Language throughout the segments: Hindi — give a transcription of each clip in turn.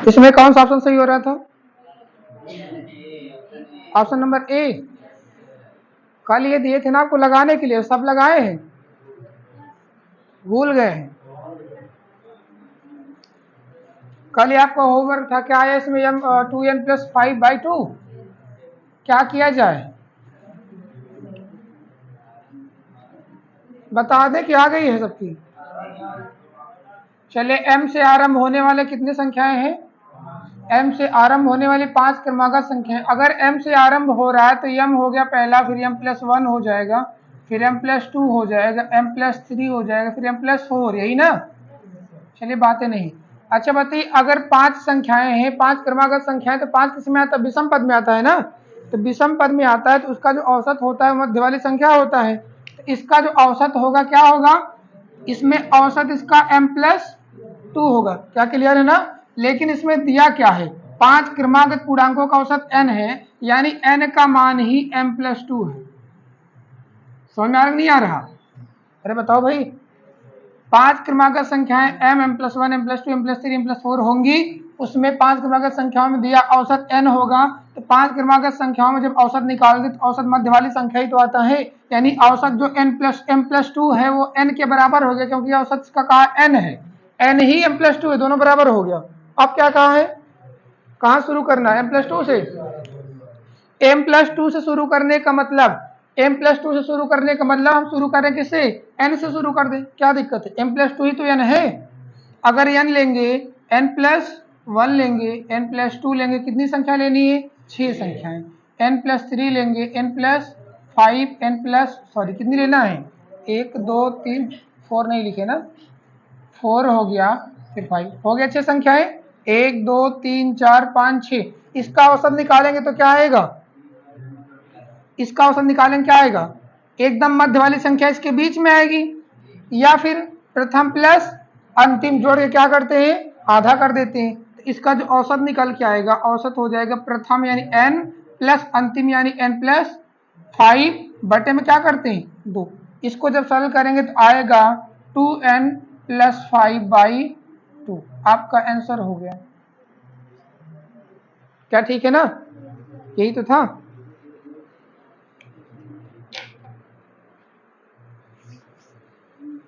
इसमें कौन सा ऑप्शन सही हो रहा था? Option number A. कल ये दिए थे ना आपको लगाने के लिए, सब लगाए हैं, भूल गए हैं? कल ये आपका होमवर्क था, क्या है इसमें? एम 2n+5/2 क्या किया जाए, बता दें कि आ गई है सबकी? चलिए, m से आरंभ होने वाले कितने संख्याएं हैं? m से आरंभ होने वाली 5 क्रमागत संख्याएं। अगर m से आरंभ हो रहा है तो m हो गया पहला, फिर m+1 हो जाएगा, फिर m+2 हो जाएगा, m+3 हो जाएगा, फिर m+4, यही ना? चलिए बातें नहीं। अच्छा बताइए, अगर 5 संख्याएं हैं, 5 क्रमागत संख्याएं, तो 5 किस में आता है? विषम पद में आता है ना? तो विषम पद में आता है तो उसका जो औसत होता है मध्य वाली संख्या होता है। तो इसका जो औसत होगा क्या होगा? इसमें औसत इसका m+2 होगा। क्या क्लियर है ना? लेकिन इसमें दिया क्या है? 5 क्रमागत पूर्णांकों का औसत n है, यानी n का मान ही m+2 है। समझ में नहीं आ रहा? अरे बताओ भाई, 5 क्रमागत संख्याएं m, m+1, m+2, m+3, m+4 होंगी, उसमें 5 क्रमागत संख्याओं में दिया औसत n होगा। तो 5 क्रमागत संख्याओं में जब औसत निकालोगे तो औसत मध्य वाली संख्या ही तो आता है, यानी औसत जो m+2 है वो n के बराबर हो गया, क्योंकि औसत इसका कहा n है, n ही m+2 है, दोनों बराबर हो गया। अब क्या कहा है, कहाँ शुरू करना है? m+2 से। m+2 से शुरू करने का मतलब, m+2 से शुरू करने का मतलब हम शुरू करें किससे? n से शुरू कर दें, क्या दिक्कत है? m+2 ही तो n है। अगर n लेंगे, n+1 लेंगे, n+2 लेंगे, कितनी संख्या लेनी है? 6 संख्याएं। n+3 लेंगे, n+5, सॉरी कितनी लेना है? 1 2 3 4 नहीं लिखे ना, 4 हो गया, फिर 5 हो गया, 6 संख्याएं, 1 2 3 4 5 6। इसका औसत निकालेंगे तो क्या आएगा? इसका औसत निकालेंगे क्या आएगा? एकदम मध्य वाली संख्या इसके बीच में आएगी, या फिर प्रथम प्लस अंतिम जोड़ के क्या करते हैं? आधा कर देते हैं। तो इसका जो औसत निकल के आएगा, औसत हो जाएगा प्रथम यानी n प्लस अंतिम यानी n+5 बटे में क्या करते हैं? 2। इसको जब सरल करेंगे तो आएगा 2n+5/2। आपका आंसर हो गया। क्या ठीक है ना? यही तो था।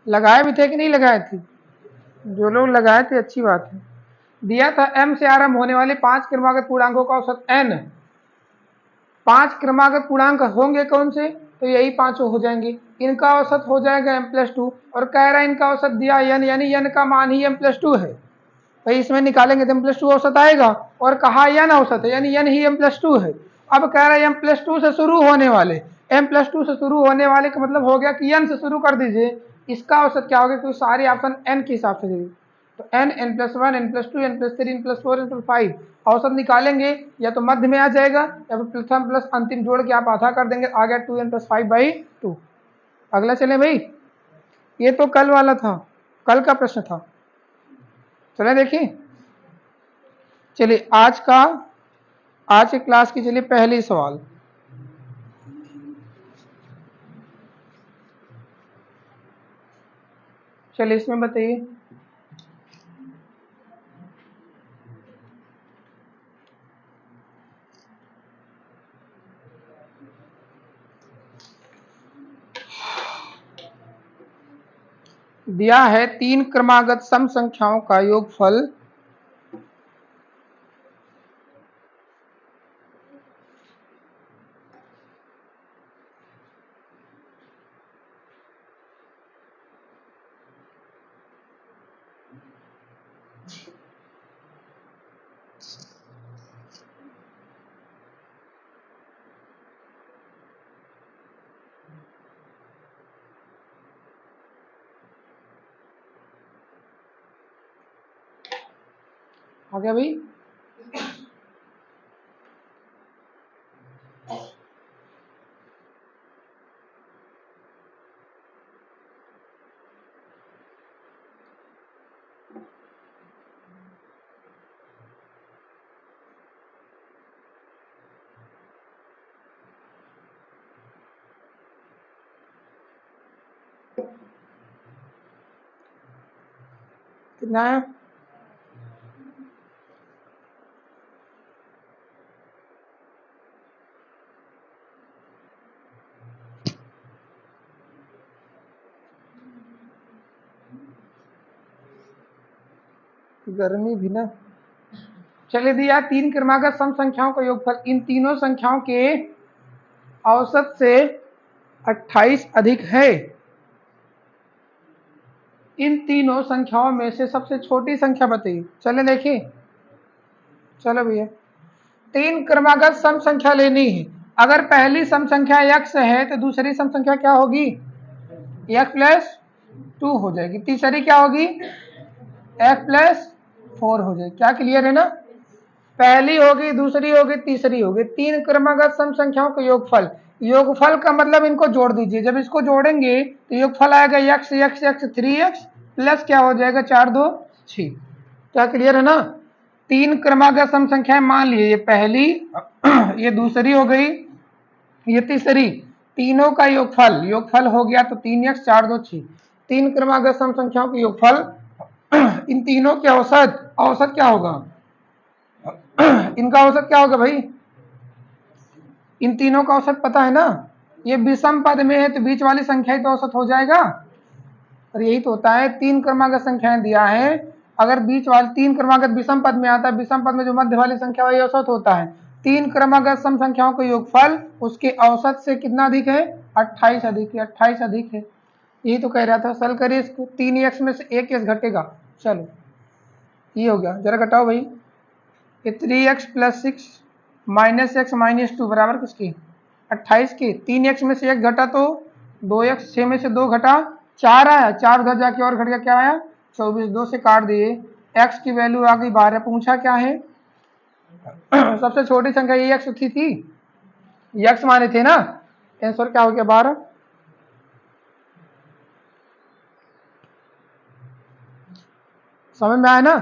लगाए भी थे कि नहीं लगाए थे? जो लोग लगाए थे अच्छी बात है। दिया था m से आरंभ होने वाले 5 क्रमागत पूर्णांकों का औसत n। 5 क्रमागत पूर्णांक होंगे कौन से? तो यही पांचों हो जाएंगे, इनका औसत हो जाएगा m+2, और कह रहा है इनका औसत दिया n, यानी n का मान ही m+2 है। भाई इसमें निकालेंगे तो m+2 औसत आएगा, और कहा n औसत है, यानी n ही m+2 है। अब कह रहा है m+2 से शुरू होने वाले, m+2 से शुरू होने वाले का मतलब हो गया कि n से शुरू कर दीजिए, इसका औसत क्या होगा? क्योंकि सारे ऑप्शन n के हिसाब से दे, तो n, n+1, n+2, n+3, n+4, n+5 औसत निकालेंगे, या तो मध्य में आ जाएगा, या फिर प्रथम प्लस अंतिम जोड़ के आप आधा कर देंगे, आ गया 2n+5/2। अगला चले भाई, ये तो कल वाला था, कल का प्रश्न था। चले देखिए, चलिए आज के क्लास की चलिए पहली सवाल। चलिए इसमें बताइए, दिया है 3 क्रमागत सम संख्याओं का योगफल आ गया भाई। कितना है? गर्मी भी ना। चलिए दिया 3 क्रमागत सम संख्याओं का योगफल, इन तीनों संख्याओं के औसत से 28 अधिक है। इन तीनों संख्याओं में से सबसे छोटी संख्या बताइए। चले देखिए, चलो भैया 3 क्रमागत सम संख्या लेनी है। अगर पहली सम संख्या x है तो दूसरी सम संख्या क्या होगी, x प्लस 2 हो जाएगी। तीसरी क्या होगी, x प्लस 4 हो जाएगी। क्या क्लियर है ना? पहली होगी, दूसरी होगी, तीसरी होगी। 3 क्रमागत सम संख्याओं का योगफल, योगफल का मतलब इनको जोड़ दीजिए। जब इसको जोड़ेंगे तो योगफल आएगा x x x 3x plus क्या हो जाएगा 4 2 6। क्या क्लियर है ना? 3 क्रमागत सम संख्याएं मान लिए, ये पहली ये दूसरी हो गई, ये तीसरी, तीनों का योगफल, योगफल हो गया तो 3x 4 2 6। 3 क्रमागत सम संख्याओं के योगफल, इन तीनों के औसत, औसत क्या होगा, इनका औसत क्या होगा भाई, इन तीनों का औसत पता है ना? ये विषम पद में है तो बीच वाली संख्या ही तो औसत हो जाएगा। और यही तो होता है, 3 क्रमागत संख्याएं दिया है, अगर बीच वाली 3 क्रमागत विषम पद में आता है, विषम पद में जो मध्य वाली संख्या वही औसत होता है। 3 क्रमागत सम संख्याओं का योगफल उसके औसत से कितना अधिक है, 28 अधिक है, 28 अधिक है। यही तो कह रहा था। सल करिए इसको, 3x में से 1x घटेगा। चलो ये हो गया, जरा घटाओ भाई। 3x plus 6 minus x minus 2 बराबर किसकी, 28 की। 3x में से 1 घटा तो 2x, 6 में से 2 घटा 4 आया, 4 उधर जाके और घट गया, क्या आया 24, 2 से काट दिए, x की वैल्यू आ गई 12। पूछा क्या है, सबसे छोटी संख्या ये x थी, x माने थे ना, आंसर क्या हो गया 12। समझ में आया ना?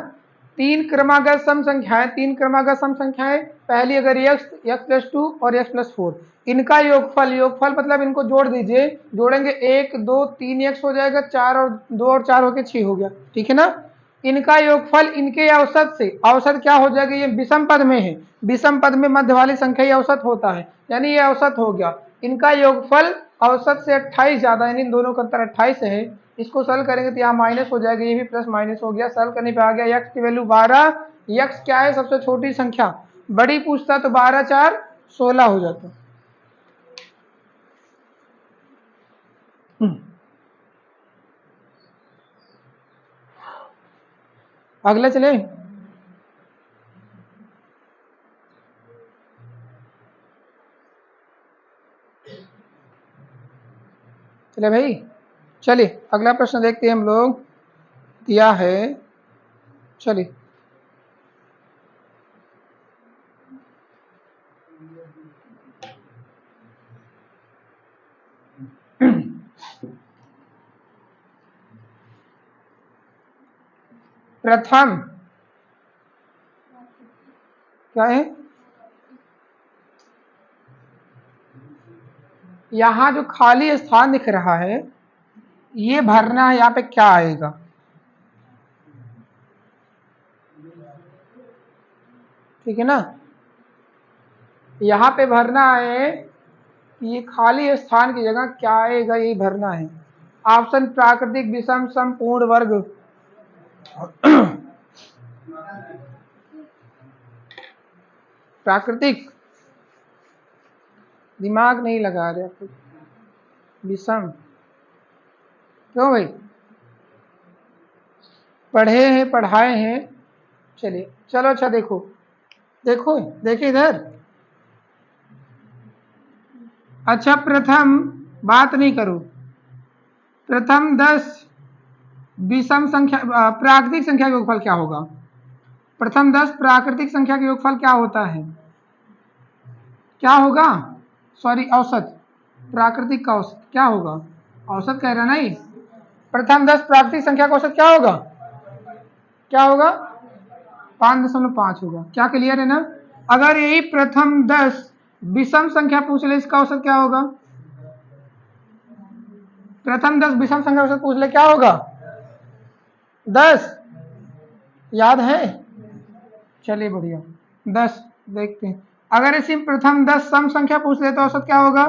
3 क्रमागत सम संख्याएं, 3 क्रमागत सम संख्याएं, पहली अगर x प्लस 2 और x प्लस 4, इनका योगफल, योगफल मतलब इनको जोड़ दीजिए, जोड़ेंगे 1 2 3x हो जाएगा, 4 और 2 और 4 होके 6 हो गया, ठीक है ना? इनका योगफल इनके औसत से, औसत क्या हो जाएगा, ये विषम पद में है, विषम पद में मध्य वाली संख्या ही औसत होता है, यानी ये औसत हो गया। इनका योगफल औसत से 28 ज्यादा, यानी इन दोनों का अंतर 28 है। इसको सॉल्व करेंगे तो यहाँ माइनस हो जाएगा, ये भी प्लस माइनस हो गया। सॉल्व करने पे आ गया x की वैल्यू 12। x क्या है, सबसे छोटी संख्या, बड़ी पूछता तो 12 4 16 हो जाता। अगला चले, चले भाई, चलिए अगला प्रश्न देखते हैं हम लोग, दिया है, चलिए प्रथम क्या है, यहां जो खाली स्थान दिख रहा है ये भरना है, यहाँ पे क्या आएगा, ठीक है ना? यहाँ पे भरना है कि ये खाली स्थान की जगह क्या आएगा, यही भरना है। ऑप्शन प्राकृतिक, विषम, सम, पूर्ण वर्ग। प्राकृतिक, दिमाग नहीं लगा रहे आप, विषम, क्यों भाई, पढ़े हैं पढ़ाए हैं। चलिए चलो, अच्छा देखो, देखो देखिए इधर, अच्छा प्रथम बात नहीं करो, प्रथम 10 विषम संख्या, प्राकृतिक संख्या का योगफल क्या होगा, प्रथम 10 प्राकृतिक संख्या का योगफल क्या होता है, क्या होगा, सॉरी औसत, प्राकृतिक का औसत क्या होगा, औसत कह रहा नहीं, प्रथम 10 प्राकृतिक संख्या का औसत क्या होगा, क्या होगा 5.5 होगा। क्या क्लियर है ना? अगर यही प्रथम 10 विषम संख्या पूछ ले, इसका औसत क्या होगा, प्रथम 10 विषम संख्या औसत पूछ ले क्या होगा, 10, याद है? चलिए बढ़िया, 10 देखते हैं। अगर इसी प्रथम 10 सम संख्या पूछ ले तो औसत क्या होगा,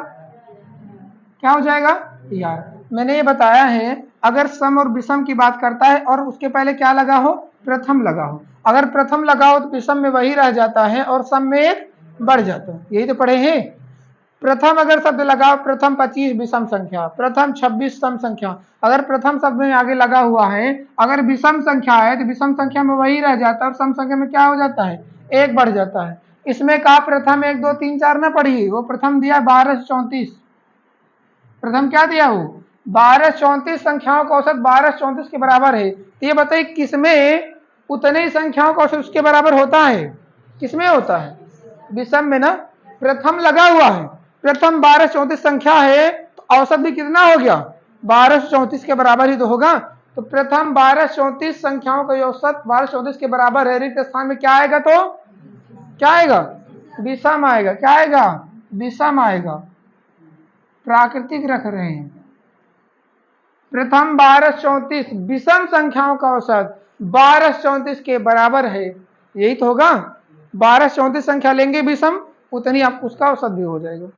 क्या हो जाएगा यार, मैंने ये बताया है अगर सम और विषम की बात करता है और उसके पहले क्या लगा हो, प्रथम लगा हो। अगर प्रथम लगा हो तो विषम में वही रह जाता है और सम में एक बढ़ जाता है, यही तो पढ़े हैं। प्रथम अगर शब्द लगा, प्रथम 25 विषम संख्या, प्रथम 26 सम संख्या। अगर प्रथम शब्द में आगे लगा हुआ है, अगर विषम संख्या है तो विषम संख्या में वही रह जाता है और सम संख्या में क्या हो जाता है, एक बढ़ जाता है। इसमें कहा प्रथम 1 2 3 4 ना पढ़िए, वो प्रथम दिया 12 से 34। प्रथम क्या दिया, वो 12 से 34 संख्याओं का औसत 12 से 34 के बराबर है। तो ये बताइए किसमें उतने ही संख्याओं का औसत उसके बराबर होता है, किसमें होता है, विषम में ना। प्रथम लगा हुआ है, प्रथम 12 से 34 संख्या है तो औसत भी कितना हो गया, 12 से 34 के बराबर ही तो होगा। तो प्रथम 12 से 34 संख्याओं का औसत 12 से 34 के बराबर है, रिक्त स्थान में क्या आएगा, तो क्या आएगा, विषम आएगा। क्या आएगा, विषम आएगा। प्राकृतिक रख रहे हैं। प्रथम 12 से 34 विषम संख्याओं का औसत 12 से 34 के बराबर है, यही तो होगा। 12 से 34 संख्या लेंगे विषम, उतनी आप उसका औसत भी हो जाएगा।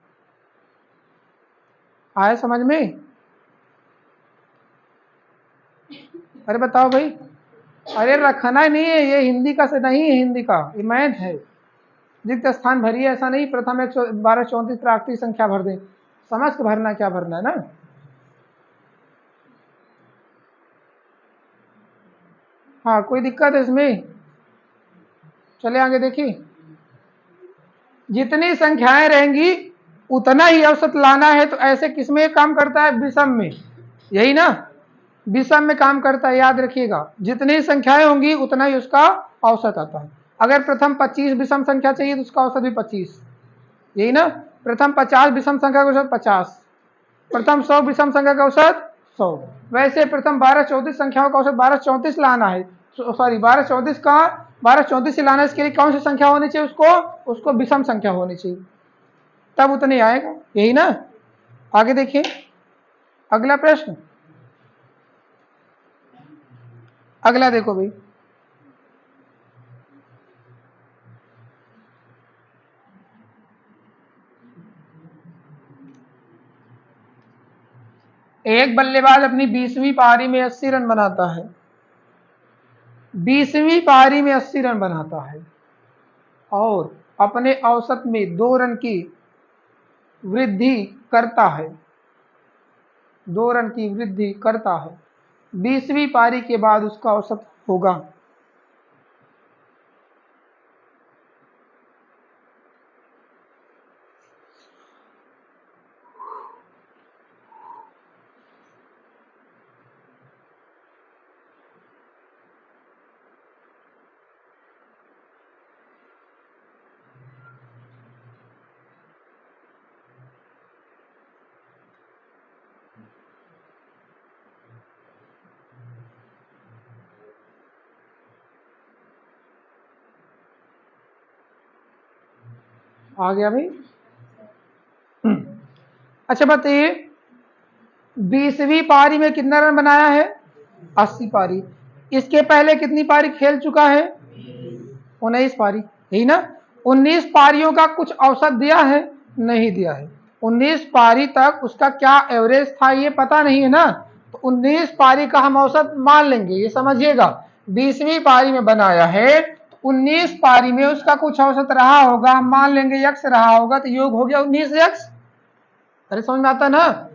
आए समझ में? अरे बताओ भाई, अरे रखना नहीं है, ये हिंदी का से नहीं है, हिंदी का ये मैथ है। रिक्त स्थान भरिए, ऐसा नहीं प्रथम 12 से 34 प्राकृतिक संख्या भर दें, समझ के भरना क्या भरना है ना। हाँ कोई दिक्कत है इसमें? चले आगे देखिए, जितनी संख्याएं रहेंगी उतना ही औसत लाना है। तो ऐसे किसमें काम करता है, विषम में, यही ना, विषम में काम करता है, याद रखिएगा। जितनी संख्याएं होंगी उतना ही उसका औसत आता है। अगर प्रथम 25 विषम संख्या चाहिए तो उसका औसत भी 25, यही ना। प्रथम 50 विषम संख्या का औसत 50, प्रथम 100 विषम संख्या का औसत 100। वैसे प्रथम 12 34 संख्याओं का औसत 12 34 लाना है, सॉरी 12 34 का 12 34 से लाना है, इसके लिए कौन सी संख्या होनी चाहिए, उसको विषम संख्या होनी चाहिए, तब उतने आएगा, यही ना। आगे देखिए अगला प्रश्न, अगला देखो भाई, एक बल्लेबाज अपनी 20वीं पारी में 80 रन बनाता है, 20वीं पारी में 80 रन बनाता है और अपने औसत में 2 रन की वृद्धि करता है, 2 रन की वृद्धि करता है। 20वीं पारी के बाद उसका औसत होगा। आ गया भाई? अच्छा बताइए, 20वीं पारी में कितना रन बनाया है, 80 पारी। इसके पहले कितनी पारी खेल चुका है, 19 पारी, यही ना। 19 पारियों का कुछ औसत दिया है, नहीं दिया है। 19 पारी तक उसका क्या एवरेज था ये पता नहीं है ना, तो 19 पारी का हम औसत मान लेंगे, ये समझिएगा। 20वीं पारी में बनाया है तो 19 पारी में उसका कुछ औसत रहा होगा, हम मान लेंगे यक्स रहा होगा, तो योग हो गया 19 यक्स। अरे समझ में आता है ना,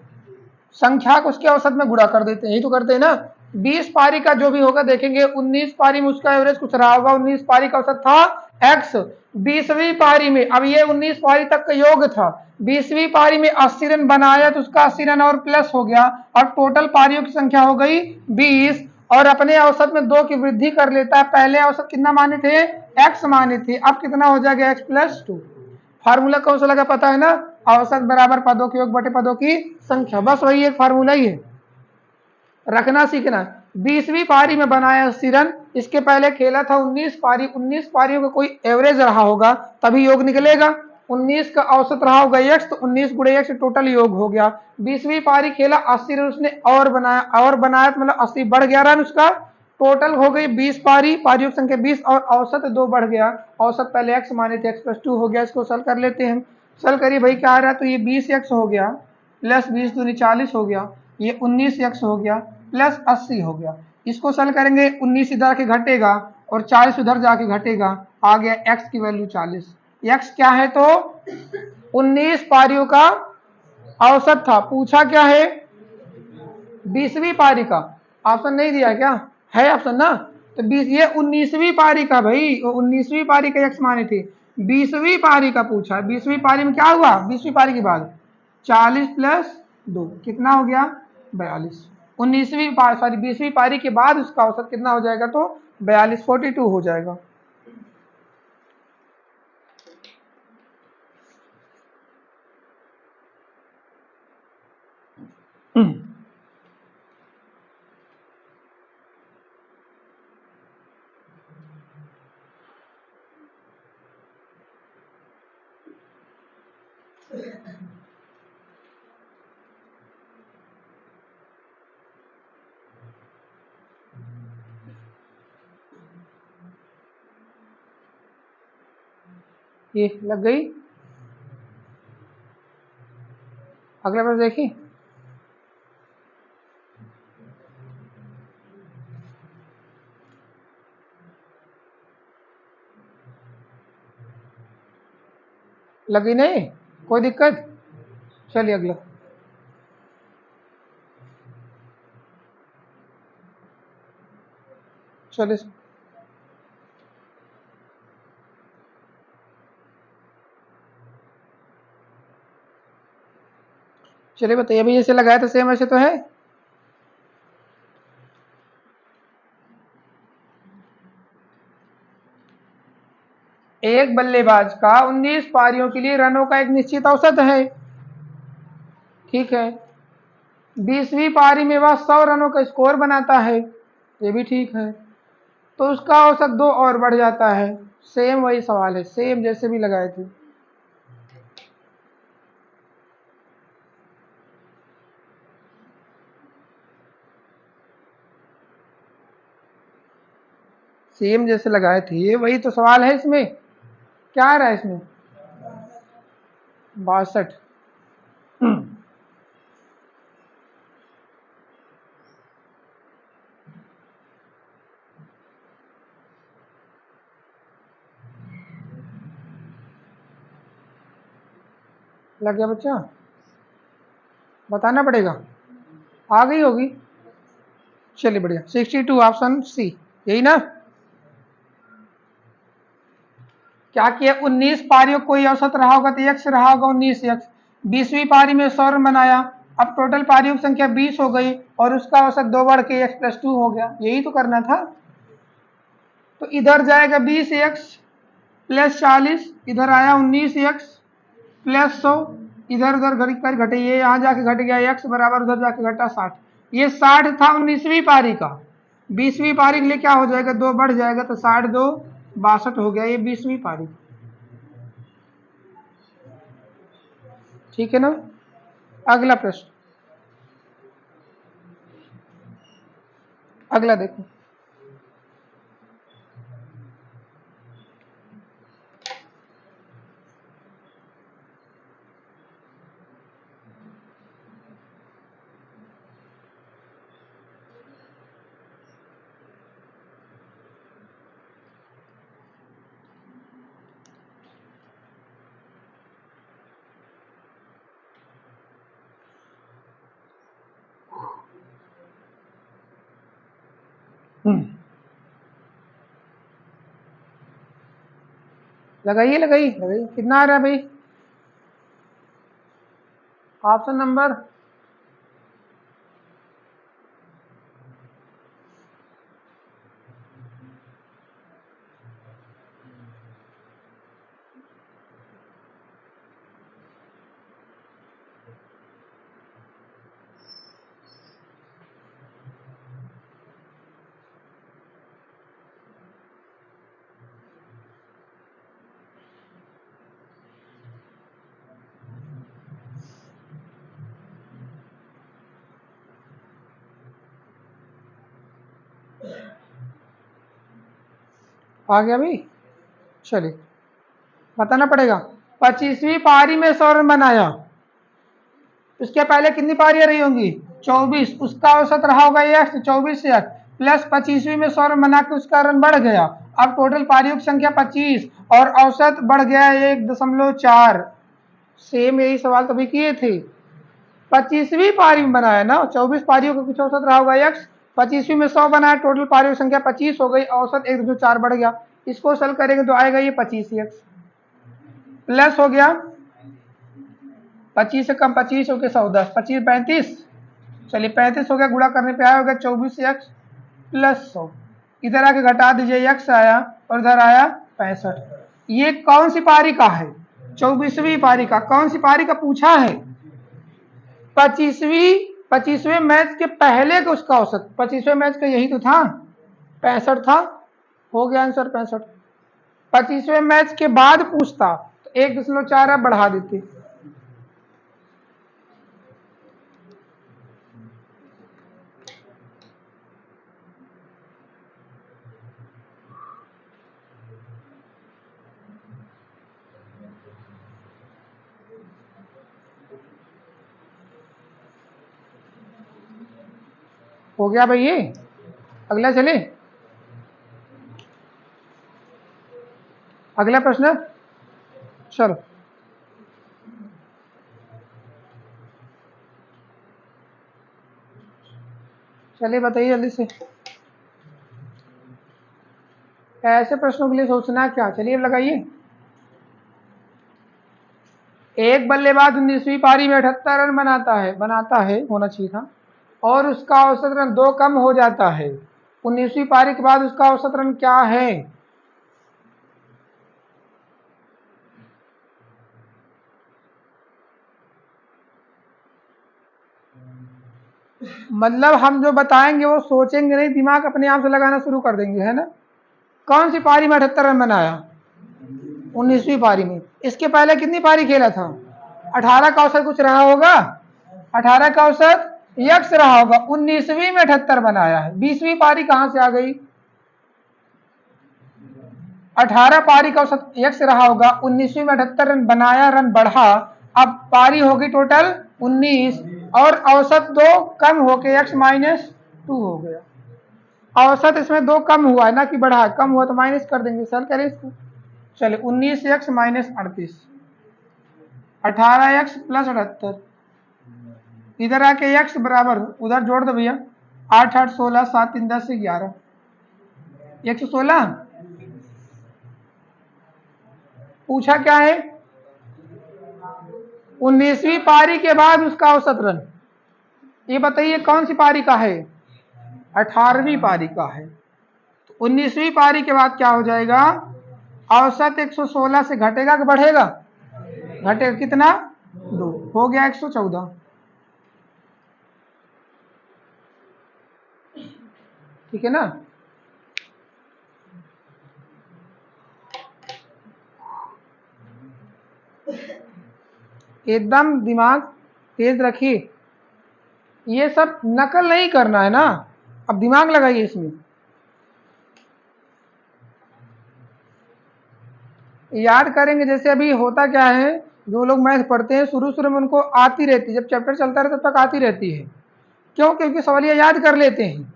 संख्या को उसके औसत में गुणा कर देते हैं, यही तो करते हैं ना। 20 पारी का जो भी होगा देखेंगे, 19 पारी में उसका एवरेज कुछ रहा होगा, 19 पारी का औसत था x। 20वीं पारी में, अब ये 19 पारी तक का योग था, 20वीं पारी में 80 रन बनाया तो उसका 80 रन और प्लस हो गया और टोटल पारियों की संख्या हो गई 20 और अपने औसत में 2 की वृद्धि कर लेता है। पहले औसत कितना माने थे, x माने थे, अब कितना हो जाएगा x प्लस 2। फार्मूला कौन सा लगा पता है ना, औसत बराबर पदों के योग बटे पदों की संख्या, बस वही एक फार्मूला ही है, रखना सीखना। 20वीं पारी में बनाया 80 रन, इसके पहले खेला था 19 पारी, 19 पारियों का कोई एवरेज रहा होगा तभी योग निकलेगा। 19 का औसत रहा होगा x, तो 19 गुणे x टोटल योग हो गया। 20वीं पारी खेला 80 रन उसने और बनाया तो मतलब 80 बढ़ गया रन उसका, टोटल हो गई 20 पारी, पारियों की संख्या 20 और औसत 2 बढ़ गया। औसत पहले x माने थे, x प्लस 2 हो गया। इसको सल कर लेते हैं, सल करिए भाई, क्या आ रहा है, तो ये 20x हो गया प्लस 20 दूनी 40 हो गया, ये 19x हो गया प्लस 80 हो गया। इसको सॉल्व करेंगे, 19 इधर के घटेगा और 40 उधर जाके घटेगा, आ गया x की वैल्यू 40। x क्या है तो 19 पारियों का औसत था। पूछा क्या है 20वीं पारी का। ऑप्शन नहीं दिया क्या है ऑप्शन ना, तो 20 ये 19वीं पारी का भाई, 19वीं पारी का x माने थे, 20वीं पारी का पूछा। 20वीं पारी में क्या हुआ, 20वीं पारी के बाद 40 प्लस 2 कितना हो गया 42। 19वीं पारी सॉरी 20वीं पारी के बाद उसका औसत कितना हो जाएगा तो 42 42 हो जाएगा। ये लग गई। अगला प्रश्न देखिए, लगी नहीं कोई दिक्कत। चलिए अगला, चलिए चलिए बताइए अभी जैसे लगाया था सेम ऐसे तो है। एक बल्लेबाज का 19 पारियों के लिए रनों का एक निश्चित औसत है, ठीक है। 20वीं पारी में वह 100 रनों का स्कोर बनाता है, ये भी ठीक है। तो उसका औसत 2 और बढ़ जाता है। सेम वही सवाल है, सेम जैसे भी लगाए थे। सेम जैसे लगाए थे वही तो सवाल है। इसमें क्या आ रहा है इसमें 62। लग गया बच्चा, बताना पड़ेगा, आ गई होगी। चलिए बढ़िया, 62 ऑप्शन सी, यही ना। क्या किया 19 पारियों कोई औसत रहा होगा तो x रहा होगा 19x। 20वीं पारी में 100 रन बनाया, अब टोटल पारियों की संख्या 20 हो गई और उसका औसत 2 बढ़ के x प्लस 2 हो गया, यही तो करना था। तो इधर जाएगा 20x प्लस 40, इधर आया 19x प्लस 100, इधर उधर घट कर घटे, ये यहाँ जाके घट गया x बराबर उधर जाके घटा 60। ये 60 था 19वीं पारी का। 20वीं पारी के लिए क्या हो जाएगा 2 बढ़ जाएगा तो 60 2 62 हो गया, ये 20वीं पारी, ठीक है ना। अगला प्रश्न, अगला देखो, लगाइए लगाइए लगाइए, कितना आ रहा है भाई ऑप्शन नंबर आ गया भाई। चलिए बताना पड़ेगा। 25वीं पारी में 100 रन बनाया, उसके पहले कितनी पारियां रही होंगी 24, उसका औसत रहा होगा x, 24 x प्लस 25वीं में 100 रन बना के उसका रन बढ़ गया। अब टोटल पारियों की संख्या 25 और औसत बढ़ गया 1.4। सेम यही सवाल तो भी किए थे। 25वीं पारी में बनाया ना, 24 पारियों का कुछ औसत रहा होगा x, 25वीं में 100 बनाया, टोटल पारियों की संख्या 25 हो गई, औसत 1.4 बढ़ गया। इसको सॉल्व करेंगे तो आएगा ये 25x प्लस हो गया 25 से कम 25 हो गया 100, 10 25 35, चलिए 35 हो गया, गुणा करने पे आया होगा 24x प्लस 100। इधर आके घटा दीजिए, x आया और इधर आया 65। ये कौन सी पारी का है? 24वीं पारी का। कौन सी पारी का पूछा है? 25वें मैच के पहले का उसका औसत। 25वें मैच का यही तो था, 65 था, हो गया आंसर 65। 25वें मैच के बाद पूछता तो 1.4 आप बढ़ा देते। हो गया भाई ये। अगला चले, अगला प्रश्न, चलो चलिए बताइए जल्दी से। ऐसे प्रश्नों के लिए सोचना क्या, चलिए लगाइए। एक बल्लेबाज 19वीं पारी में 78 रन बनाता है होना चाहिए था, और उसका औसत रन 2 कम हो जाता है। 19वीं पारी के बाद उसका औसत रन क्या है? मतलब हम जो बताएंगे वो सोचेंगे नहीं, दिमाग अपने आप से लगाना शुरू कर देंगे, है ना। कौन सी पारी में 78 रन बनाया? 19वीं पारी में। इसके पहले कितनी पारी खेला था? 18 का औसत कुछ रहा होगा, 18 का औसत यक्स रहा होगा, 19वीं में 78 बनाया है। 20वीं पारी कहां से आ गई? 18 पारी का औसत यक्स रहा होगा, 19वीं में 78 रन बनाया, रन बढ़ा, अब पारी होगी टोटल 19 और औसत 2 कम होके x-2 हो गया। औसत इसमें 2 कम हुआ है ना कि बढ़ा, कम हुआ तो माइनस कर देंगे, सर करें इसको। चलिए 19x माइनस 38, 18x प्लस 78, इधर आके x बराबर उधर जोड़ दो भैया, 8 8 16 7 3 10 11, 116। पूछा क्या है? 19वीं पारी के बाद उसका औसत रन। ये बताइए कौन सी पारी का है? 18वीं पारी का है। तो 19वीं पारी के बाद क्या हो जाएगा? औसत 116 से घटेगा कि बढ़ेगा? घटेगा, कितना? 2 हो गया 114। ठीक है ना। एकदम दिमाग तेज रखिए, ये सब नकल नहीं करना है ना, अब दिमाग लगाइए इसमें। याद करेंगे, जैसे अभी होता क्या है, जो लोग मैथ पढ़ते हैं शुरू शुरू में उनको आती रहती है, जब चैप्टर चलता रहता है तब तक आती रहती है। क्यों? क्योंकि सवालिया याद कर लेते हैं,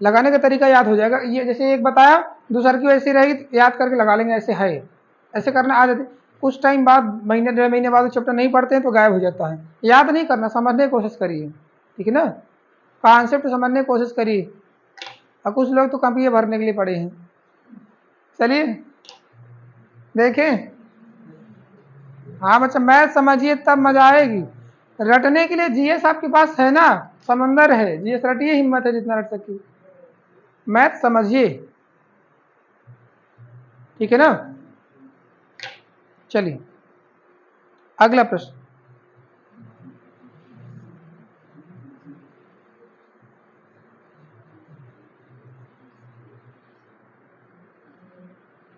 लगाने का तरीका याद हो जाएगा। ये जैसे एक बताया, दूसर की वैसी रहेगी तो याद करके लगा लेंगे, ऐसे है, ऐसे करना आ जाते। कुछ टाइम बाद, महीने 1.5 महीने बाद चैप्टर नहीं पढ़ते हैं तो गायब हो जाता है। याद नहीं करना, समझने की कोशिश करिए, ठीक है ना, कॉन्सेप्ट समझने की कोशिश करिए। और कुछ लोग तो कॉपी भरने के लिए पड़े हैं। चलिए देखें, हाँ बच्चा मैथ समझिए तब मजा आएगी। रटने के लिए जीएस आपके पास है ना, समंदर है, जीएस रटिए, हिम्मत है जितना रट सके, मैथ समझिए, ठीक है ना। चलिए अगला प्रश्न,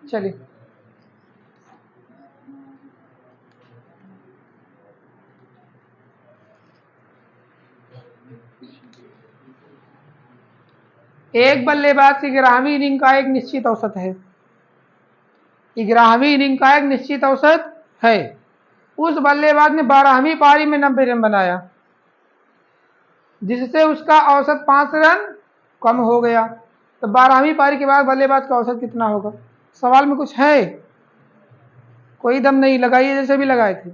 चलिए एक बल्लेबाज की 11वीं इनिंग का एक निश्चित औसत है, 11वीं इनिंग का एक निश्चित औसत है। उस बल्लेबाज ने 12वीं पारी में 90 रन बनाया। जिससे उसका औसत 5 रन कम हो गया। तो 12वीं पारी के बाद बल्लेबाज का औसत कितना होगा? सवाल में कुछ है? कोई दम नहीं, लगाइए जैसे भी लगाए थे।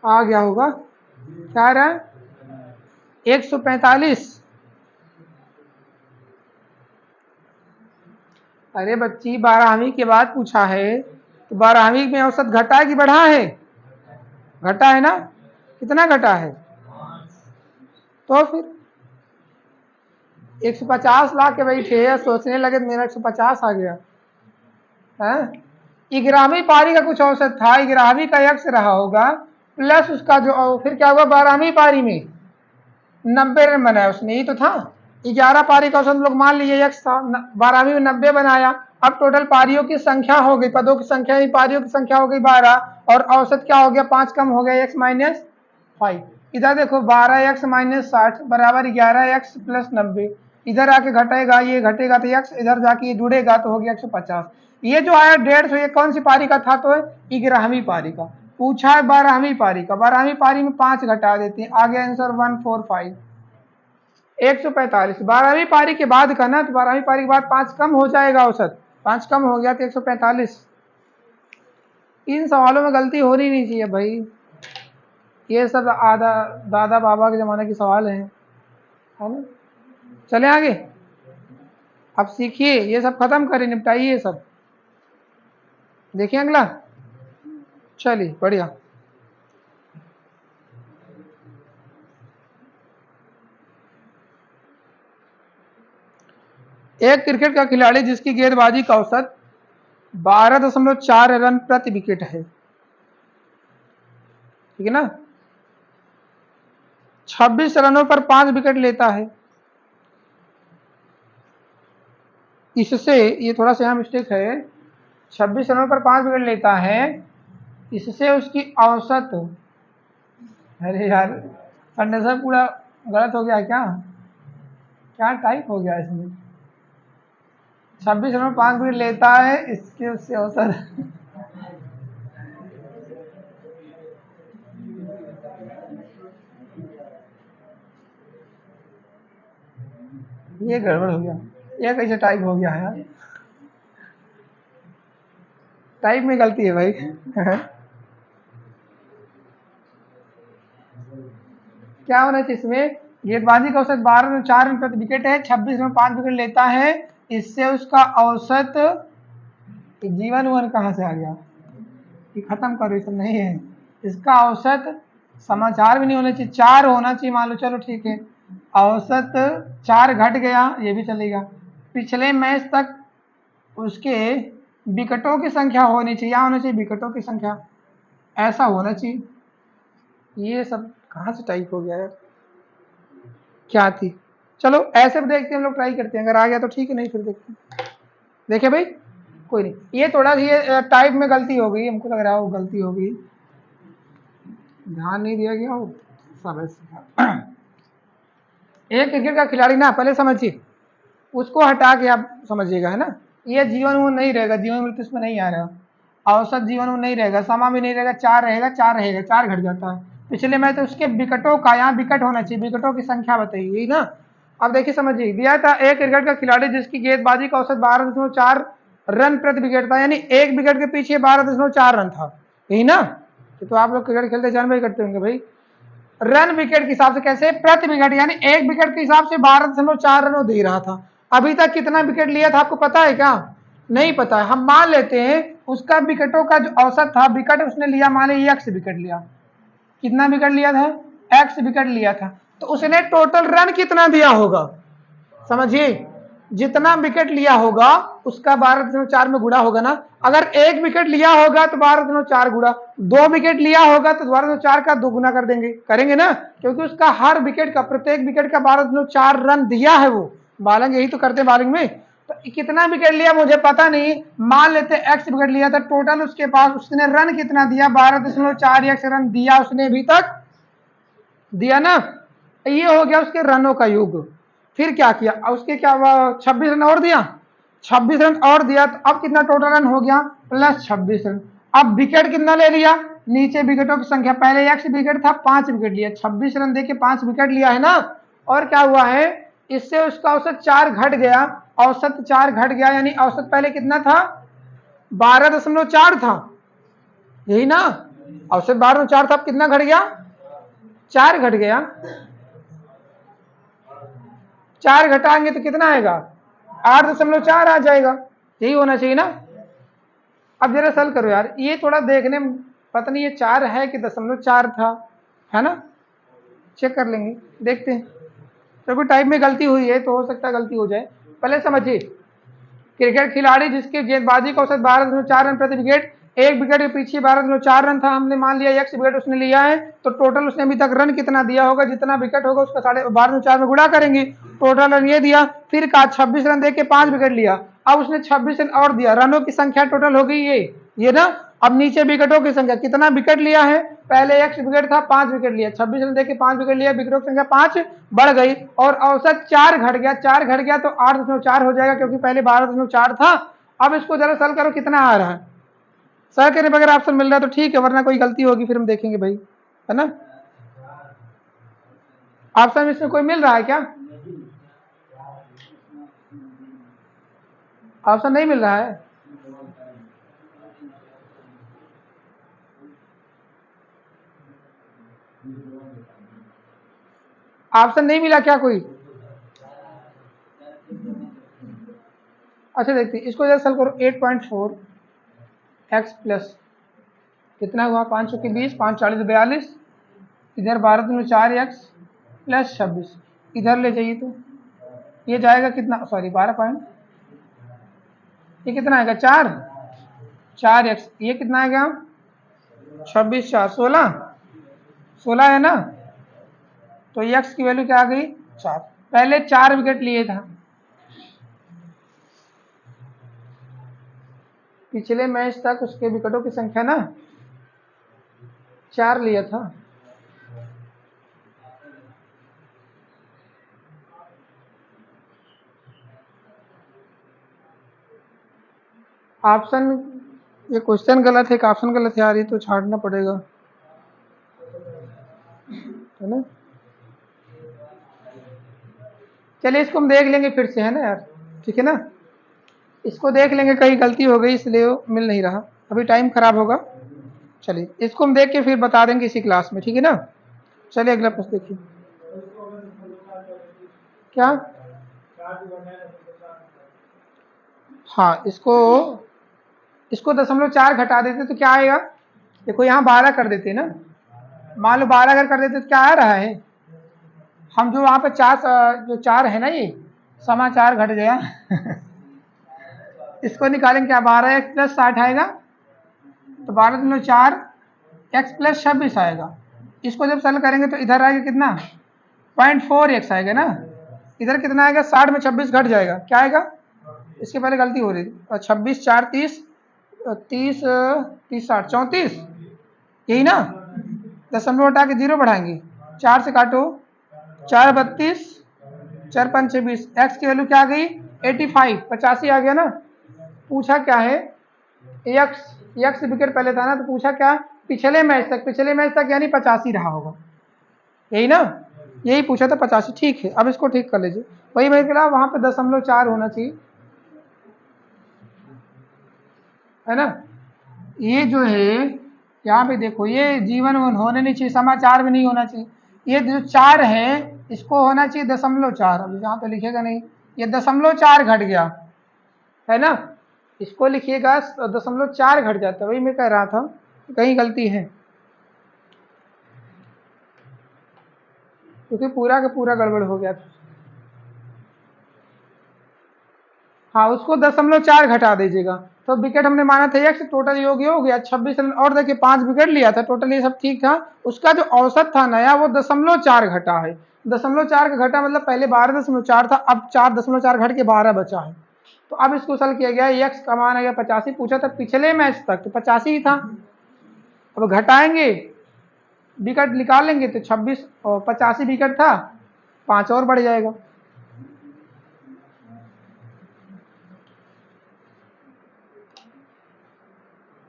आ गया होगा। क्या रहा? 145। अरे बच्ची, 12वीं के बाद पूछा है तो 12वीं में औसत घटा है कि बढ़ा है? घटा है ना? कितना घटा है? तो फिर 150 ला के बैठे, सोचने लगे तो मेरा 150 आ गया है। 11वीं पारी का कुछ औसत था, 11वीं का यक्स रहा होगा प्लस उसका जो, फिर क्या हुआ 12वीं पारी में 90 रन बनाया उसने, यही तो था। 11 पारी का औसत लोग मान लीजिए यक्स था, 12वीं में 90 बनाया। अब टोटल पारियों की संख्या हो गई, पदों की संख्या, पारियों की संख्या हो गई 12, और औसत क्या हो गया? 5 कम हो गया, x माइनस 5। इधर देखो 12x माइनस 60 बराबर 11x प्लस 90। इधर आके घटेगा, ये घटेगा तो x, इधर जाके ये जुड़ेगा तो हो गया 150। ये जो आया 150, ये कौन सी पारी का था? तो 11वीं पारी का। पूछा है 12वीं पारी का, 12वीं पारी में 5 घटा देते हैं, आ गया आंसर 145। 145 12वीं पारी के बाद का ना, तो 12वीं पारी के बाद 5 कम हो जाएगा औसत, 5 कम हो गया तो 145। इन सवालों में गलती होनी नहीं चाहिए भाई, ये सब आधा दादा बाबा के ज़माने के सवाल हैं, है ना। चले आगे, अब सीखिए, ये सब खत्म करें, निपटाइए ये सब। देखिए अगला, चलिए बढ़िया। एक क्रिकेट का खिलाड़ी जिसकी गेंदबाजी का औसत 12.4 रन प्रति विकेट है, ठीक है ना, 26 रनों पर 5 विकेट लेता है। इससे, ये थोड़ा सा यहाँ मिस्टेक है, 26 रनों पर 5 विकेट लेता है, इससे उसकी औसत, अरे यार कंडेंसर पूरा गलत हो गया क्या? क्या टाइप हो गया इसमें? 26 रनों पर 5 विकेट लेता है, इसके उससे औसत ये गड़बड़ हो गया, ये कैसे टाइप हो गया है यार? टाइप में गलती है भाई। क्या होना चाहिए इसमें? गेंदबाजी का औसत 12.4 रन प्रति विकेट है, 26 रन 5 विकेट लेता है, इससे उसका औसत, जीवन वन कहाँ से आ गया? ये खत्म करो, इसे नहीं है। इसका औसत समाचार भी नहीं होना चाहिए, 4 होना चाहिए, मान लो, चलो ठीक है, औसत 4 घट गया, ये भी चलेगा। पिछले मैच तक उसके विकेटों की संख्या होनी चाहिए, होना चाहिए विकेटों की संख्या, ऐसा होना चाहिए। ये सब कहाँ से टाइप हो गया यार? क्या थी? चलो ऐसे भी देखते हैं, हम लोग ट्राई करते हैं, अगर आ गया तो ठीक है, नहीं फिर देखते हैं। देखिए भाई, कोई नहीं, ये थोड़ा सी ये टाइप में गलती हो गई, हमको लग रहा है वो गलती हो गई, ध्यान नहीं दिया गया हो सब ऐसे। एक क्रिकेट का खिलाड़ी ना, पहले समझिए, उसको हटा के आप समझिएगा, है ना। ये जीवन वो नहीं रहेगा, जीवन मृत्यु इसमें नहीं आ रहा, औसत जीवन वो नहीं रहेगा, समा भी नहीं रहेगा, 4 रहेगा, 4 रहेगा, 4 घट जाता है। पिछले मैच तो उसके विकेटों का, यहाँ विकेट होना चाहिए, विकेटों की संख्या बताइए ना। अब देखिए समझिए, दिया था एक क्रिकेट का खिलाड़ी जिसकी गेंदबाजी का औसत 12.4 रन प्रति विकेट था, यानी एक विकेट के पीछे 12.4 रन था, यही ना। तो आप लोग क्रिकेट खेलते जानवर करते होंगे भाई, रन विकेट के हिसाब से कैसे? प्रति विकेट, यानी एक विकेट के हिसाब से 12.4 रन वो दे रहा था। अभी तक कितना विकेट लिया था आपको पता है क्या? नहीं पता है। हम मान लेते हैं उसका विकेटों का जो औसत था, विकेट उसने लिया, मान लीजिए एक्स विकेट लिया, कितना विकेट लिया था? एक्स विकेट लिया था, तो उसने टोटल रन कितना दिया होगा? समझिए, जितना विकेट लिया होगा उसका 12.4 में गुणा होगा ना। अगर एक विकेट लिया होगा तो 12.4 गुणा, 2 विकेट लिया होगा तो 12.4 का 2 गुना कर देंगे, करेंगे ना, क्योंकि उसका हर विकेट का, प्रत्येक विकेट का 12.4 रन दिया है वो। बालंग यही तो करते हैं बालंग में। तो कितना विकेट लिया मुझे पता नहीं, मान लेते एक्स विकेट लिया था, टोटल उसके पास उसने रन कितना दिया? 12.4 एक्स रन दिया उसने अभी तक, दिया ना। ये हो गया उसके रनों का योग। फिर क्या किया, उसके क्या हुआ, 26 रन और दिया, 26 रन और दिया, तो अब कितना टोटल रन हो गया, प्लस 26 रन। अब विकेट कितना ले लिया, नीचे विकेटों की संख्या, पहले एक्स विकेट था, 5 विकेट लिया, 26 रन देके 5 विकेट लिया है ना। और क्या हुआ है, इससे उसका औसत 4 घट गया, औसत 4 घट गया, यानी औसत पहले कितना था, 12.4 था, यही ना, औसत 12.4 था, अब कितना घट गया, 4 घट गया, 4 घटाएंगे तो कितना आएगा, 8.4 आ जाएगा, यही होना चाहिए ना। अब जरा सॉल्व करो यार, ये थोड़ा देखने में पता नहीं ये 4 है कि 0.4 था, है ना, चेक कर लेंगे, देखते हैं, तो कोई टाइप में गलती हुई है तो हो सकता है गलती हो जाए। पहले समझिए, क्रिकेट खिलाड़ी जिसके गेंदबाजी का औसत 12.4 रन प्रति विकेट, एक विकेट के पीछे 12.4 रन था, हमने मान लिया एक्स विकेट उसने लिया है, तो टोटल उसने अभी तक रन कितना दिया होगा, जितना विकेट होगा उसका 12.4 में गुणा करेंगे, टोटल रन ये दिया, फिर कहा 26 रन देके 5 विकेट लिया, अब उसने 26 रन और दिया, रनों की संख्या टोटल हो गई ये ना। अब नीचे विकेटों की संख्या, कितना विकेट लिया है, पहले एक्स विकेट था, 5 विकेट लिया, 26 रन देके 5 विकेट लिया, विकेटों की संख्या 5 बढ़ गई, और औसत 4 घट गया, 4 घट गया तो 8.4 हो जाएगा, क्योंकि पहले 12.4 था। अब इसको जरा सॉल्व करो, कितना आ रहा है, सर करने पर अगर ऑप्शन मिल रहा है तो ठीक है, वरना कोई गलती होगी फिर हम देखेंगे भाई, है ना। ऑप्शन इसमें कोई मिल रहा है क्या, ऑप्शन नहीं मिल रहा है, ऑप्शन नहीं मिला क्या कोई, अच्छा देखते हैं इसको जरा सॉल्व करो, 8.4 एक्स प्लस कितना हुआ, 5 की 20, 5 40 42, इधर 12.4 एक्स प्लस 26, इधर ले जाइए तो ये जाएगा कितना, सॉरी 12 पॉइंट, ये कितना आएगा 4, 4 एक्स, ये कितना आएगा 26 4 16, 16 है ना, तो एक्स की वैल्यू क्या आ गई 4, पहले 4 विकेट लिए था, पिछले मैच तक उसके विकेटों की संख्या ना 4 लिया था, ऑप्शन, ये क्वेश्चन गलत है कि ऑप्शन गलत है यार, ये तो छांटना पड़ेगा, है ना। चलिए इसको हम देख लेंगे फिर से, है ना यार, ठीक है ना, इसको देख लेंगे, कहीं गलती हो गई इसलिए मिल नहीं रहा, अभी टाइम खराब होगा, चलिए इसको हम देख के फिर बता देंगे इसी क्लास में, ठीक है ना। चलिए अगला प्रश्न देखिए, क्या, हाँ इसको 0.4 घटा देते तो क्या आएगा, देखो यहाँ 12 कर देते ना, मान लो 12 अगर कर देते तो क्या आ रहा है, हम जो वहाँ पे 4 जो 4 है ना, ये 4 घट गया इसको निकालेंगे, क्या 12 एक्स प्लस 60 आएगा, तो 12.4 एक्स प्लस 26 आएगा, इसको जब सरल करेंगे तो इधर आएगा कितना 0.4 एक्स आएगा ना, इधर कितना आएगा 60 में 26 घट जाएगा, क्या आएगा, इसके पहले गलती हो रही थी, 26 4 30 30 30 60 34, यही ना, दशमलव हटा के 0 बढ़ाएंगे, 4 से काटो, 4 32 4 5 26, एक्स की वैल्यू क्या आ गई 85 85 आ गया ना। पूछा क्या है, एक्स विकेट पहले था ना, तो पूछा क्या पिछले मैच तक यानी 85 रहा होगा, यही ना, यही पूछा था 85, ठीक है, अब इसको ठीक कर लीजिए, वही मैं कह वहां पे 0.4 होना चाहिए, है ना। ये जो है यहाँ पे देखो, ये जीवन होने नहीं चाहिए, समाचार भी नहीं होना चाहिए, ये जो 4 है इसको होना चाहिए 0.4, अब यहाँ पे लिखेगा नहीं, ये 0.4 घट गया, है ना, इसको लिखिएगा 0.4 घट जाता है, वही मैं कह रहा था कहीं गलती है, क्योंकि पूरा का पूरा गड़बड़ हो गया था, हाँ उसको 0.4 घटा दीजिएगा, तो विकेट हमने माना था एक्स, टोटल योग हो गया 26 रन, और देखिए 5 विकेट लिया था, टोटल ये सब ठीक था, उसका जो औसत था नया वो 0.4 घटा है, 0.4 का घटा मतलब पहले 12.4 था, अब 4.4 घट के 12 बचा है, तो अब इसको हल किया गया, एक्स का मान आ गया 85, पूछा था पिछले मैच तक तो 85 ही था, अब घटाएंगे विकेट निकाल लेंगे तो 26 और 85 विकेट था, 5 और बढ़ जाएगा,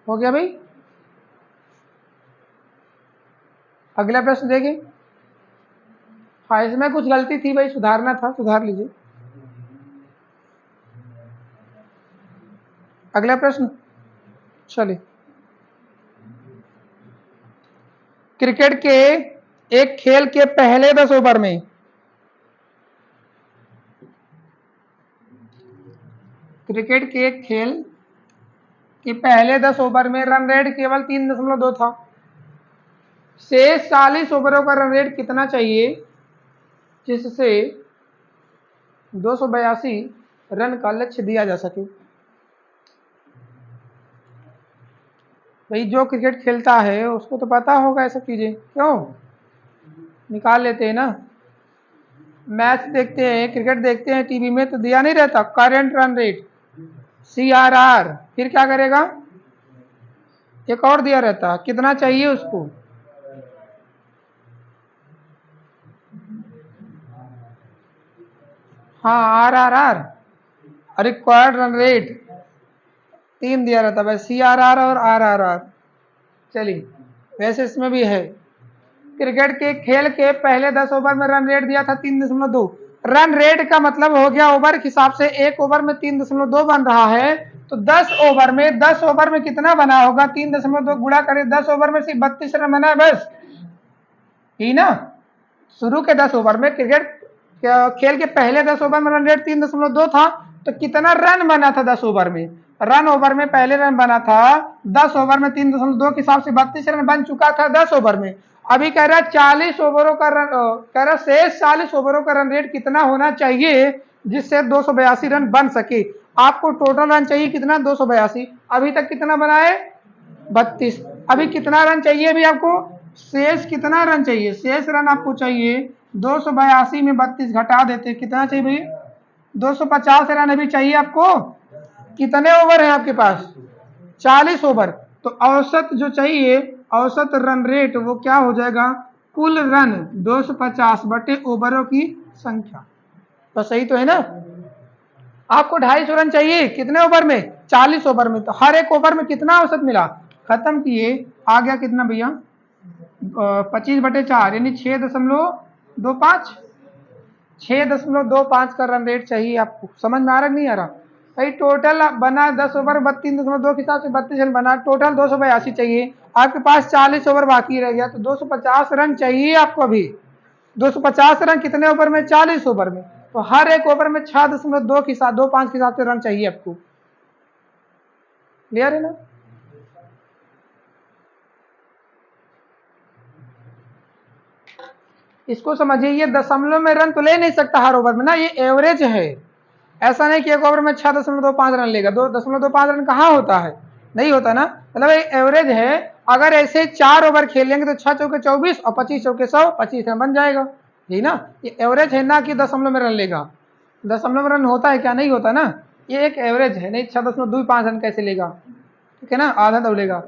हो गया भाई। अगला प्रश्न देखें। हाँ, इसमें कुछ गलती थी भाई, सुधारना था, सुधार लीजिए। अगला प्रश्न चलिए। क्रिकेट के एक खेल के पहले 10 ओवर में क्रिकेट के एक खेल के पहले 10 ओवर में रन रेट केवल 3.2 था। शेष 40 ओवरों का रन रेट कितना चाहिए जिससे 282 रन का लक्ष्य दिया जा सके? भाई जो क्रिकेट खेलता है उसको तो पता होगा ये सब चीजें, क्यों निकाल लेते हैं ना। मैच देखते हैं, क्रिकेट देखते हैं टीवी में तो दिया नहीं रहता करंट रन रेट CRR, फिर क्या करेगा, एक और दिया रहता, कितना चाहिए उसको। हाँ, RRR, रिक्वायर्ड रन रेट 3 दिया रहता है, CRR और RRR। चलिए, वैसे इसमें भी है। क्रिकेट के खेल के पहले 10 ओवर में रन रेट दिया था 3.2। रन रेट का मतलब हो गया ओवर के हिसाब से, एक ओवर में 3.2 बन रहा है, तो 10 ओवर में कितना बना होगा, 3.2 गुणा करें 10 ओवर में सिर्फ 32 रन बना है बस, ही ना। शुरू के 10 ओवर में क्रिकेट खेल के पहले 10 ओवर में रन रेट 3.2 था, तो कितना रन बना था 10 ओवर में, रन ओवर में पहले रन बना था 10 ओवर में 3.2 के हिसाब से 32 रन बन चुका था 10 ओवर में। अभी कह रहा है 40 ओवरों का रन, कह रहा शेष 40 ओवरों का रन रेट कितना होना चाहिए जिससे 282 रन बन सके। आपको टोटल रन चाहिए कितना, 282। अभी तक कितना बना है, 32। अभी कितना रन चाहिए, अभी आपको शेष कितना रन चाहिए, शेष रन आपको चाहिए 282 में 32 घटा देते कितना चाहिए भाई, 250 रन अभी चाहिए आपको। कितने ओवर है आपके पास, 40 ओवर। तो औसत जो चाहिए, औसत रन रेट वो क्या हो जाएगा, कुल रन 250 बटे ओवरों की संख्या। तो सही तो है ना। आपको 250 रन चाहिए कितने ओवर में, 40 ओवर में, तो हर एक ओवर में कितना औसत मिला, खत्म किए, आ गया कितना भैया, 25/4 यानी 6.25, 6.25 का रन रेट चाहिए आपको। समझ में आ रहा नहीं आ रहा भाई। टोटल बना 10 ओवर 3.2 के हिसाब से 32 रन बना, टोटल 282 चाहिए, आपके पास 40 ओवर बाकी रह गया, तो 250 रन चाहिए आपको अभी। 250 रन कितने ओवर में, 40 ओवर में, तो हर एक ओवर में 6.2 के साथ 2.5 के हिसाब से रन चाहिए आपको। क्लियर है ना। इसको समझिए, ये दशमलव में रन तो ले नहीं सकता हर ओवर में ना, ये एवरेज है। ऐसा नहीं कि एक ओवर में 6.25 रन लेगा, 2.25 रन कहाँ होता है, नहीं होता ना, मतलब एक एवरेज है। अगर ऐसे 4 ओवर खेलेंगे तो 6 चौके 24 और 25 चौके 100, 25 रन बन जाएगा, यही ना। ये एवरेज है ना कि दशमलव में रन लेगा। दशमलव में रन होता है क्या, नहीं होता ना, ये एक एवरेज है, नहीं 6.25 रन कैसे लेगा, ठीक है ना, आधा दौड़ेगा।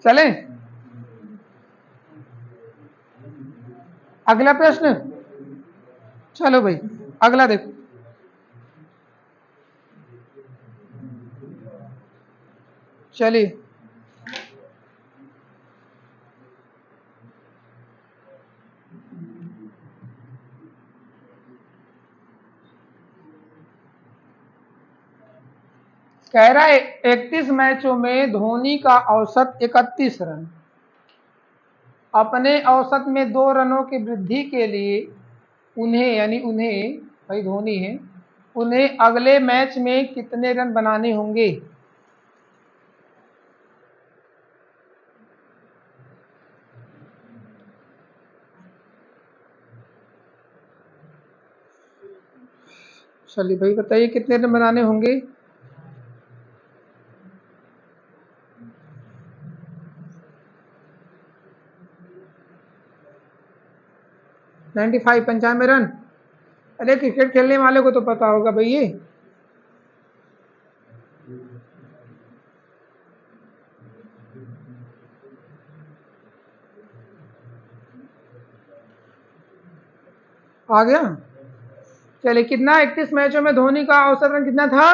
चले अगला प्रश्न। चलो भाई अगला देखो। चलिए, कह रहा है 31 मैचों में धोनी का औसत 31 रन, अपने औसत में 2 रनों की वृद्धि के लिए उन्हें, यानी उन्हें भाई धोनी है, उन्हें अगले मैच में कितने रन बनाने होंगे। चलिए भाई बताइए कितने रन बनाने होंगे। 95, 95 रन। अरे क्रिकेट खेलने वाले को तो पता होगा भाई ये। आ गया। चलिए कितना, 31 मैचों में धोनी का औसत रन कितना था,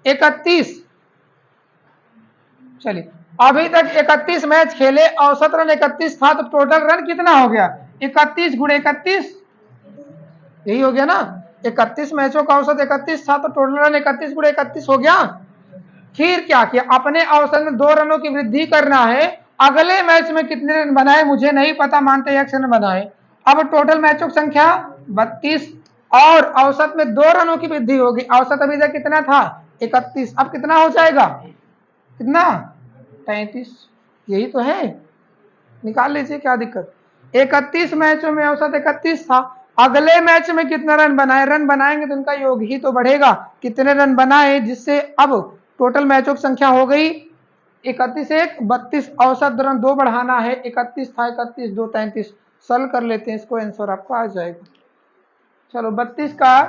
31। चलिए, अभी तक 31 मैच खेले, औसत रन 31 था, तो टोटल रन कितना हो गया? 31 गुणे 31, यही हो गया ना। 31 मैचों का औसत 31 था, तो टोटल रन 31 गुणे 31 हो गया। फिर क्या किया? अपने औसत में 2 रनों की वृद्धि करना है। अगले मैच में कितने रन बनाए मुझे नहीं पता, मानते 1 रन बनाए। अब टोटल मैचों की संख्या 32 और औसत में 2 रनों की वृद्धि होगी। औसत अभी तक कितना था? 31, अब कितना हो जाएगा? कितना? 33। यही तो है, निकाल लीजिए, क्या दिक्कत। 31 मैचों में औसत 31 था, अगले मैच में कितना रन बनाए? रन बनाएंगे तो उनका योग ही तो बढ़ेगा। कितने रन बनाए, जिससे अब टोटल मैचों की संख्या हो गई 31 1 32, औसत रन 2 बढ़ाना है। 31 था, 31 2 33, सल कर लेते हैं इसको, आंसर आपका आ जाएगा। चलो 32 का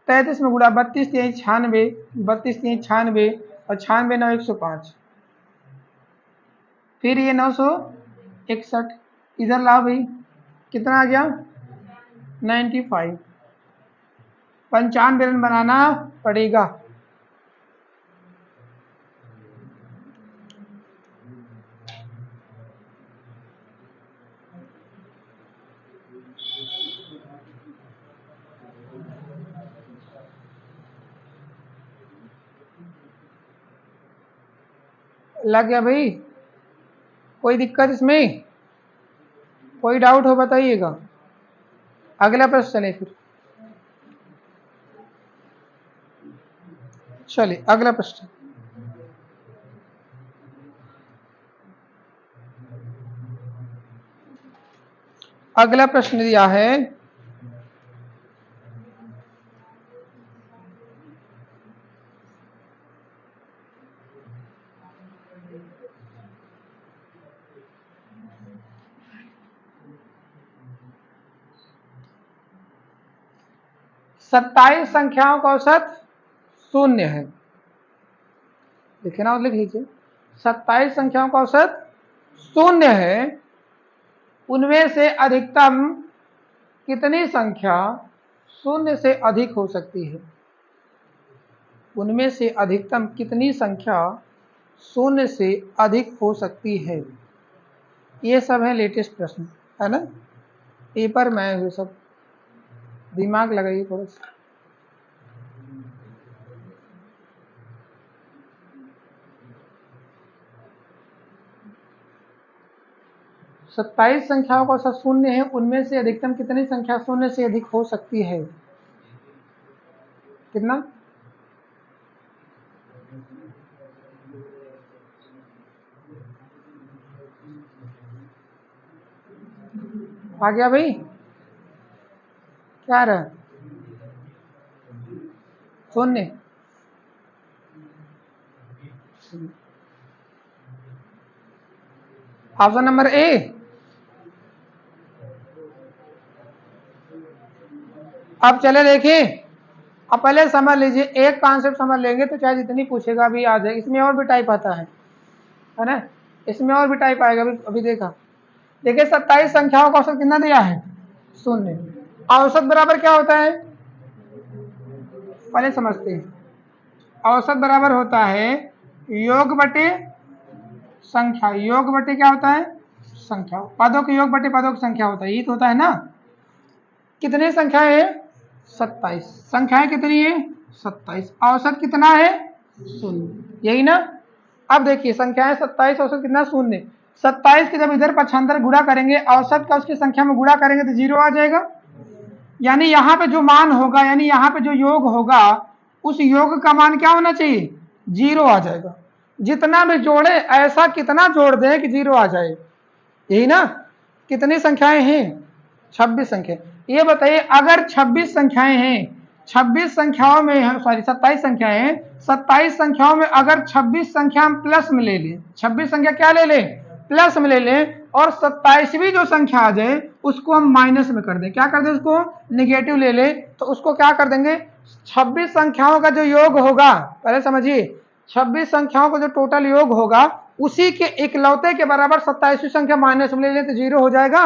33 में गुणा, 32 3 96, 32 3 96 और 96 9 105, फिर ये 961, इधर लाओ भाई, कितना आ गया? 95। 95 रन बनाना पड़ेगा। लग गया भाई? कोई दिक्कत इसमें? कोई डाउट हो बताइएगा। अगला प्रश्न चले फिर। चलिए अगला प्रश्न। अगला प्रश्न दिया है, सत्ताईस संख्याओं का औसत 0 है। लिखे ना, लिख लीजिए। 27 संख्याओं का औसत 0 है, उनमें से अधिकतम कितनी संख्या 0 से अधिक हो सकती है? उनमें से अधिकतम कितनी संख्या 0 से अधिक हो सकती है? ये सब है लेटेस्ट प्रश्न, है ना, पेपर में हुए सब, दिमाग लगाइए थोड़ा सा। सत्ताईस संख्याओं का औसत 0 है, उनमें से अधिकतम कितनी संख्या 0 से अधिक हो सकती है? कितना? आ गया भाई? क्या रहा? 0। Option number A. अब चले देखिए, अब पहले समझ लीजिए, एक कॉन्सेप्ट समझ लेंगे तो चाहे जितनी पूछेगा अभी आ जाए। इसमें और भी टाइप आता है ना, इसमें और भी टाइप आएगा। अभी देखा, देखिए 27 संख्याओं का औसत कितना दिया है? 0। औसत बराबर क्या होता है, पहले समझते हैं। औसत बराबर होता है योग बटे संख्या। योग बटे क्या होता है? संख्या। पदों के योग बटे पदों की संख्या होता है, ये तो होता है ना। कितनी संख्याएं है? 27। संख्याएं कितनी है? 27। औसत कितना है? 0, यही ना। अब देखिए, संख्याएं 27, औसत कितना? 0। 27 के जब इधर पक्षांतर गुणा करेंगे, औसत का उसकी संख्या में गुणा करेंगे तो 0 आ जाएगा। यानी यहाँ पे जो मान होगा, यानी यहाँ पे जो योग होगा, उस योग का मान क्या होना चाहिए? 0 आ जाएगा। जितना भी जोड़े, ऐसा कितना जोड़ दें कि 0 आ जाए, यही ना। कितनी संख्याएं हैं? 26 संख्या। ये बताइए, अगर 26 संख्याएं हैं, 26 संख्याओं में, सॉरी 27 संख्याएं हैं, 27 संख्याओं में अगर 26 संख्या हम प्लस में ले लें, 26 संख्या क्या ले लें? प्लस में ले लें, और 27वीं जो संख्या आ जाए उसको हम माइनस में कर दें। क्या कर दें? उसको निगेटिव ले लें, तो उसको क्या कर देंगे? 26 संख्याओं का जो योग होगा, पहले समझिए, 26 संख्याओं का जो टोटल योग होगा, उसी के इकलौते के बराबर 27वीं संख्या माइनस में ले लें तो 0 हो जाएगा।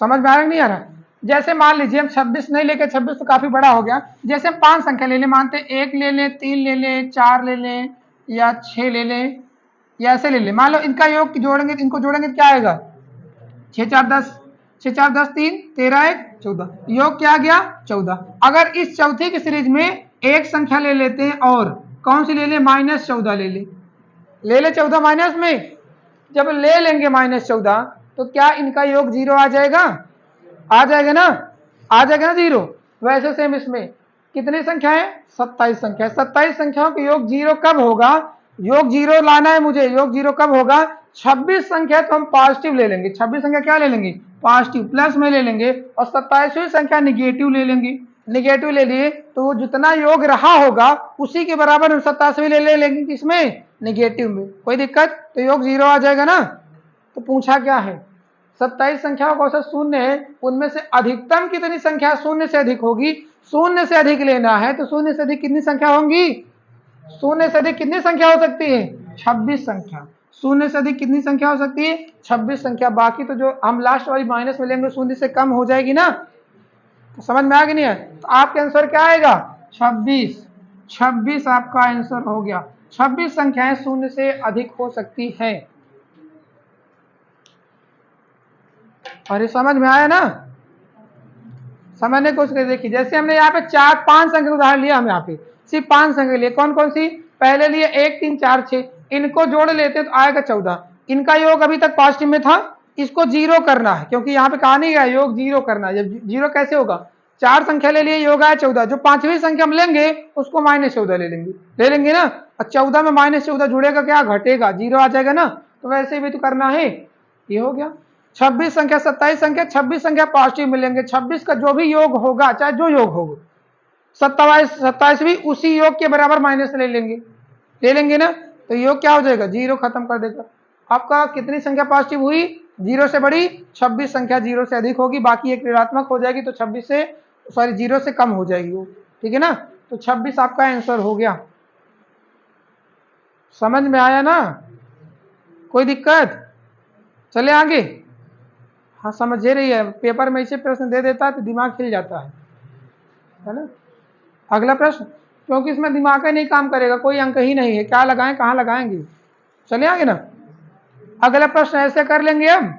समझ में आ रहा नहीं आ रहा? जैसे मान लीजिए हम 26 नहीं लेके, 26 तो काफी बड़ा हो गया, जैसे हम 5 संख्या ले लें, मानते 1 ले लें, 3 ले लें, 4 ले लें या 6 ले लें, ये ऐसे ले ले, मान लो इनका योग जोड़ेंगे, इनको जोड़ेंगे तो क्या आएगा, 6 4 10, 6 4 10 3, 13 1 14, योग क्या आ गया 14। अगर इस चौथे की सीरीज में एक संख्या ले लेते हैं, और कौन सी ले ले, -14 ले ले 14 माइनस में। जब ले लेंगे -14 तो क्या इनका योग 0 आ जाएगा, आ जाएगा ना, आ जाएगा ना 0। वैसे सेम इसमें कितनी संख्या है, 27 संख्या। 27 संख्याओं का योग 0 कब होगा, योग 0 लाना है मुझे, योग 0 कब होगा, 26 संख्या तो हम पॉजिटिव ले लेंगे, 26 संख्या क्या ले लेंगे, पॉजिटिव प्लस में ले लेंगे, और 27वीं संख्या निगेटिव ले लेंगे। निगेटिव ले लिए तो वो जितना योग रहा होगा उसी के बराबर हम 27वीं ले लेंगे, किसमें, निगेटिव में। कोई दिक्कत, तो योग 0 आ जाएगा ना। तो पूछा क्या है, 27 संख्याओं का औसत 0 है, उनमें से अधिकतम कितनी संख्या 0 से अधिक होगी, 0 से अधिक लेना है तो 0 से अधिक कितनी संख्या होंगी, 0 से अधिक कितनी संख्या हो सकती है, 26 संख्या। 0 से अधिक कितनी संख्या हो सकती है, 26 संख्या। बाकी तो जो हम लास्ट वाली माइनस में लेंगे 0 से कम हो जाएगी ना। तो समझ में आ गया नहीं है, तो आपका आंसर क्या आएगा, 26। 26 आपका आंसर हो गया। 26 संख्याएं 0 से अधिक हो सकती है। और ये समझ में आया ना, समझने की कोशिश करिए। देखिए जैसे हमने यहाँ पे 4 5 संख्या उदाहरण लिया, हम यहाँ पे सिर्फ 5 संख्या लिए, कौन कौन सी, पहले लिए 1 3 4 6, इनको जोड़ लेते तो आएगा 14। इनका योग अभी तक पॉजिटिव में था, इसको 0 करना है, क्योंकि यहाँ पे कहा नहीं गया योग 0 करना है। जब 0 कैसे होगा, 4 संख्या ले लिए, योग आया 14, जो 5वीं संख्या हम लेंगे उसको -14 ले लेंगे ना। और 14 में -14 जुड़ेगा क्या, घटेगा, 0 आ जाएगा ना। तो वैसे भी तो करना है, ये हो गया। 26 संख्या 27 संख्या, 26 संख्या पॉजिटिव मिलेंगे, 26 का जो भी योग होगा, चाहे जो योग होगा, 27 भी उसी योग के बराबर माइनस ले लेंगे ना। तो योग क्या हो जाएगा, 0 खत्म कर देगा। आपका कितनी संख्या पॉजिटिव हुई, 0 से बड़ी, 26 संख्या 0 से अधिक होगी, बाकी एक ऋणात्मक हो जाएगी, तो 26 से, सॉरी 0 से कम हो जाएगी वो, ठीक है ना। तो 26 आपका आंसर हो गया। समझ में आया ना, कोई दिक्कत, चले आगे। हाँ समझ रही है, पेपर में ऐसे प्रश्न दे देता है तो दिमाग हिल जाता है ना। अगला प्रश्न, क्योंकि इसमें दिमाग ही नहीं काम करेगा, कोई अंक ही नहीं है, क्या लगाएं कहाँ लगाएंगे। चले आगे ना, अगला प्रश्न ऐसे कर लेंगे, हम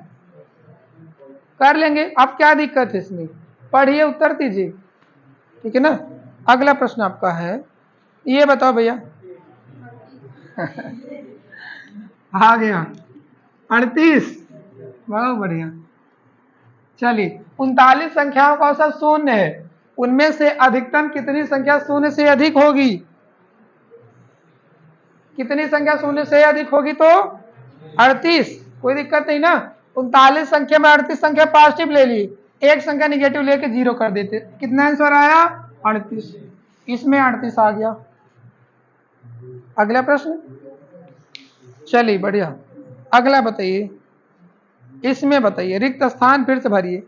कर लेंगे। अब क्या दिक्कत है इसमें, पढ़िए उत्तर दीजिए, ठीक है ना। अगला प्रश्न आपका है, ये बताओ भैया आ गया 38, बहुत बढ़िया। चलिए 39 संख्याओं का औसत 0 है, उनमें से अधिकतम कितनी संख्या 0 से अधिक होगी, कितनी संख्या 0 से अधिक होगी, तो 38। कोई दिक्कत नहीं ना, 39 संख्या में 38 संख्या पॉजिटिव ले ली, एक संख्या निगेटिव लेके 0 कर देते, कितना आंसर आया 38, इसमें 38 आ गया। अगला प्रश्न, चलिए बढ़िया, अगला बताइए, इसमें बताइए रिक्त स्थान फिर से भरिए,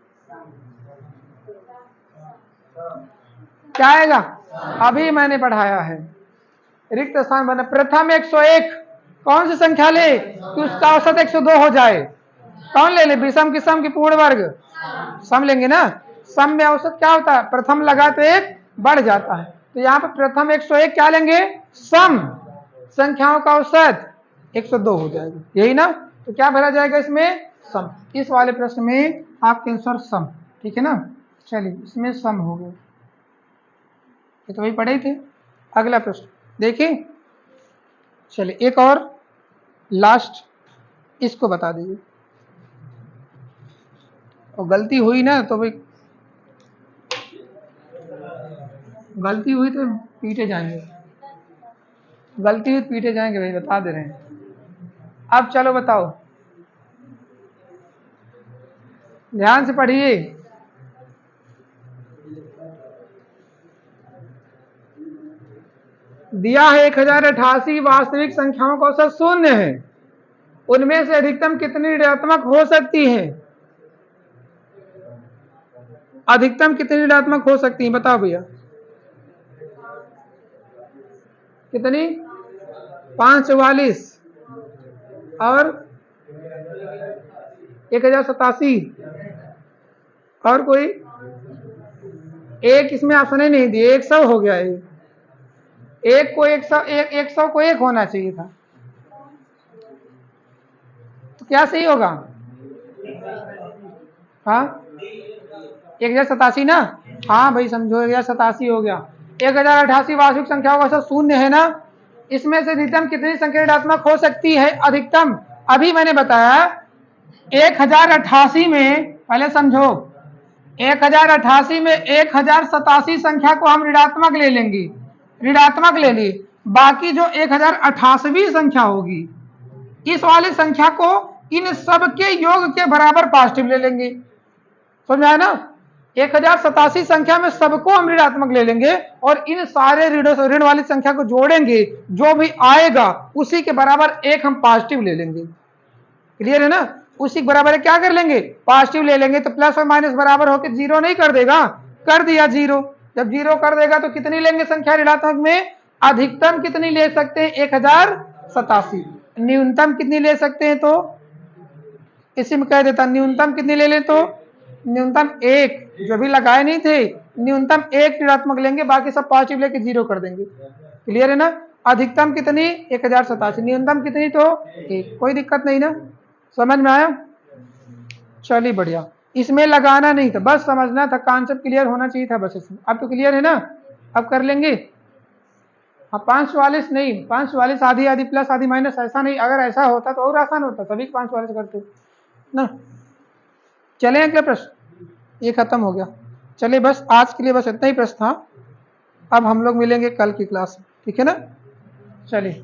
क्या आएगा, अभी मैंने पढ़ाया है, रिक्त स्थान बना। प्रथम 101 कौन सी संख्या ले कि उसका औसत 102 हो जाए, कौन ले विषम की सम की पूर्ण वर्ग, सम लेंगे ना। सम में औसत क्या होता है, प्रथम लगा तो एक बढ़ जाता है, तो यहाँ पर प्रथम 101 क्या लेंगे, सम संख्याओं का औसत 102 हो जाएगा, यही ना। तो क्या भरा जाएगा इसमें, सम। इस वाले प्रश्न में आपके आंसर सम, ठीक है ना। चलिए इसमें सम हो गया, ये तो वही पढ़े ही थे। अगला प्रश्न देखिए, चलिए एक और लास्ट, इसको बता दीजिए। और गलती हुई ना तो भाई, गलती हुई तो पीटे जाएंगे, गलती हुई तो पीटे जाएंगे भाई, बता दे रहे हैं। अब चलो बताओ, ध्यान से पढ़िए। दिया है 1088 वास्तविक संख्याओं का औसत 0 है, उनमें से अधिकतम कितनी ऋणात्मक हो सकती है, अधिकतम कितनी ऋणात्मक हो सकती है, बताओ भैया, कितनी, 544 और 1087, और कोई एक, इसमें ऑप्शन ही नहीं दिए, 100 हो गया है, एक को 100 को 1 होना चाहिए था, क्या सही होगा? हाँ 1087 ना, हाँ भाई समझो 1087 हो गया। 1088 वास्तविक संख्याओं का शून्य है ना, इसमें से अधिकतम कितनी संख्या ऋणात्मक हो सकती है? अधिकतम अभी मैंने बताया 1088 में, पहले समझो 1088 में 1087 संख्या को हम ऋणात्मक ले लेंगे, ऋणात्मक ले ली, बाकी जो 1088वीं संख्या होगी इस वाली संख्या को इन सब के योग के बराबर पॉजिटिव ले लेंगे। समझा है ना? 1087 संख्या में सबको हम ऋणात्मक ले लेंगे और इन सारे ऋण वाली संख्या को जोड़ेंगे, जो भी आएगा उसी के बराबर एक हम पॉजिटिव ले लेंगे। क्लियर है ना? उसी के बराबर क्या कर लेंगे? पॉजिटिव ले लेंगे। तो प्लस और माइनस बराबर होकर जीरो नहीं कर देगा? कर दिया जीरो। जब जीरो कर देगा तो कितनी लेंगे संख्या ऋणात्मक में? अधिकतम कितनी ले सकते हैं? 1087। न्यूनतम कितनी ले सकते हैं? तो इसी में कह देता न्यूनतम कितनी ले लें? तो न्यूनतम एक, जो भी लगाए नहीं थे, न्यूनतम एक ऋणात्मक लेंगे, बाकी सब पॉजिटिव लेके जीरो कर देंगे। क्लियर है ना? अधिकतम कितनी? 1087। न्यूनतम कितनी? तो एक। कोई दिक्कत नहीं ना? समझ में आया? चलिए बढ़िया। इसमें लगाना नहीं था, बस समझना था, कॉन्सेप्ट क्लियर होना चाहिए था बस इसमें। अब तो क्लियर है ना? अब कर लेंगे। हाँ 544 नहीं, 544 आधी आधी प्लस आधी माइनस, ऐसा नहीं। अगर ऐसा होता तो और आसान होता, सभी 544 करते ना। चले अगला प्रश्न, ये खत्म हो गया। चलिए बस आज के लिए बस इतना ही प्रश्न था। अब हम लोग मिलेंगे कल की क्लास में, ठीक है ना? चलिए।